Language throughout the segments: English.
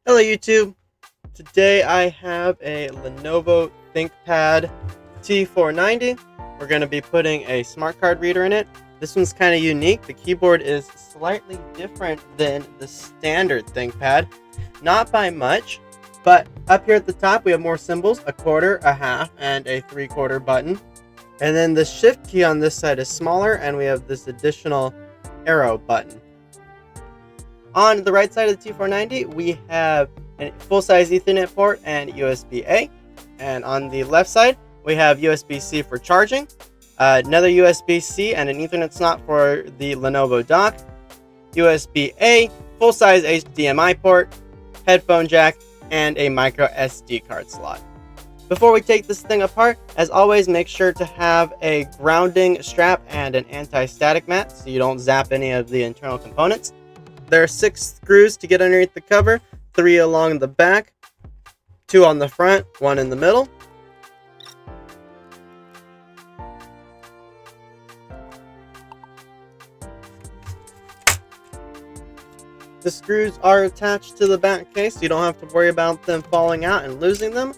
Hello YouTube! Today I have a Lenovo Thinkpad T490. We're going to be putting a smart card reader in it. This one's kind of unique. The keyboard is slightly different than the standard ThinkPad. Not by much, but up here at the top we have more symbols, a quarter, a half, and a 3/4 button. And then the shift key on this side is smaller, and we have this additional arrow button. On the right side of the T490, we have a full-size Ethernet port and USB-A. And on the left side, we have USB-C for charging, another USB-C and an Ethernet slot for the Lenovo dock, USB-A, full-size HDMI port, headphone jack, and a micro SD card slot. Before we take this thing apart, as always, make sure to have a grounding strap and an anti-static mat so you don't zap any of the internal components. There are 6 screws to get underneath the cover, 3 along the back, 2 on the front, 1 in the middle. The screws are attached to the back case, so you don't have to worry about them falling out and losing them.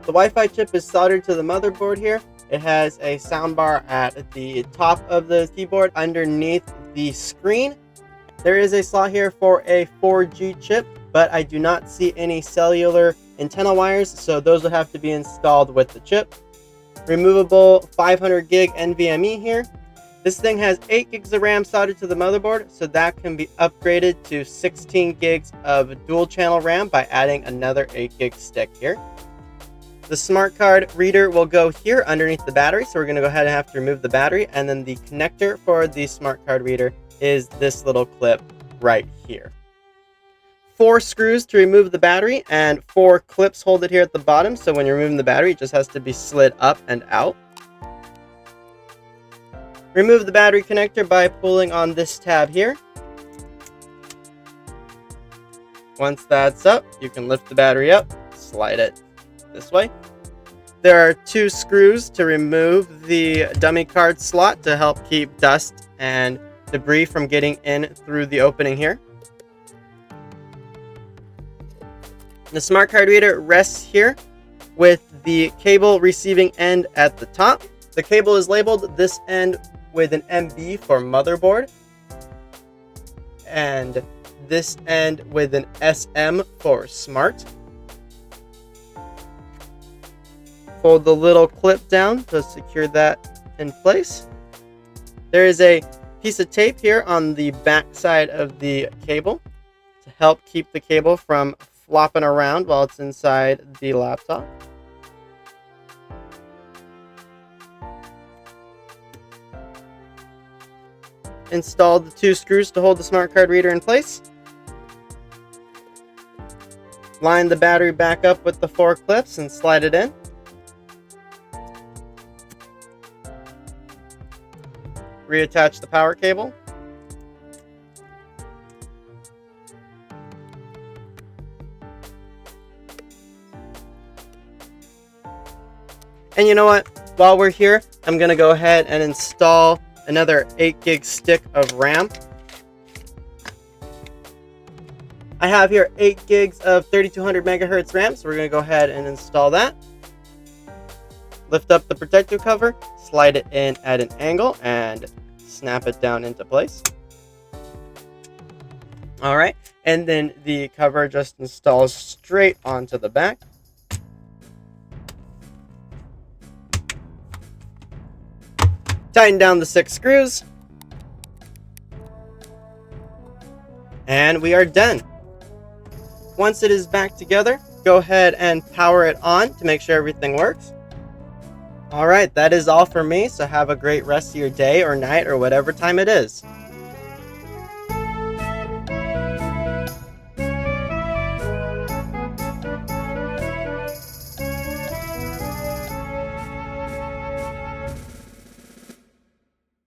The Wi-Fi chip is soldered to the motherboard here. It has a soundbar at the top of the keyboard underneath the screen. There is a slot here for a 4G chip, but I do not see any cellular antenna wires, so those will have to be installed with the chip. Removable 500 gig NVMe here. This thing has 8 gigs of RAM soldered to the motherboard, so that can be upgraded to 16 gigs of dual channel RAM by adding another 8 gig stick here. The smart card reader will go here underneath the battery, so we're going to go ahead and have to remove the battery, and then the connector for the smart card reader is this little clip right here. 4 screws to remove the battery, and 4 clips hold it here at the bottom, so when you're removing the battery, it just has to be slid up and out. Remove the battery connector by pulling on this tab here. Once that's up, you can lift the battery up, slide it this way. There are 2 screws to remove the dummy card slot to help keep dust and debris from getting in through the opening here. The smart card reader rests here with the cable receiving end at the top. The cable is labeled this end with an MB for motherboard, and this end with an SM for smart. Fold the little clip down to secure that in place. There is a piece of tape here on the back side of the cable to help keep the cable from flopping around while it's inside the laptop. Install the 2 screws to hold the smart card reader in place. Line the battery back up with the 4 clips and slide it in. Reattach the power cable. And you know what? While we're here, I'm going to go ahead and install another 8 gig stick of RAM. I have here 8 gigs of 3200 megahertz RAM, so we're going to go ahead and install that. Lift up the protective cover, slide it in at an angle, and snap it down into place. Alright, and then the cover just installs straight onto the back. Tighten down the 6 screws. And we are done. Once it is back together, go ahead and power it on to make sure everything works. Alright, that is all for me, so have a great rest of your day or night or whatever time it is.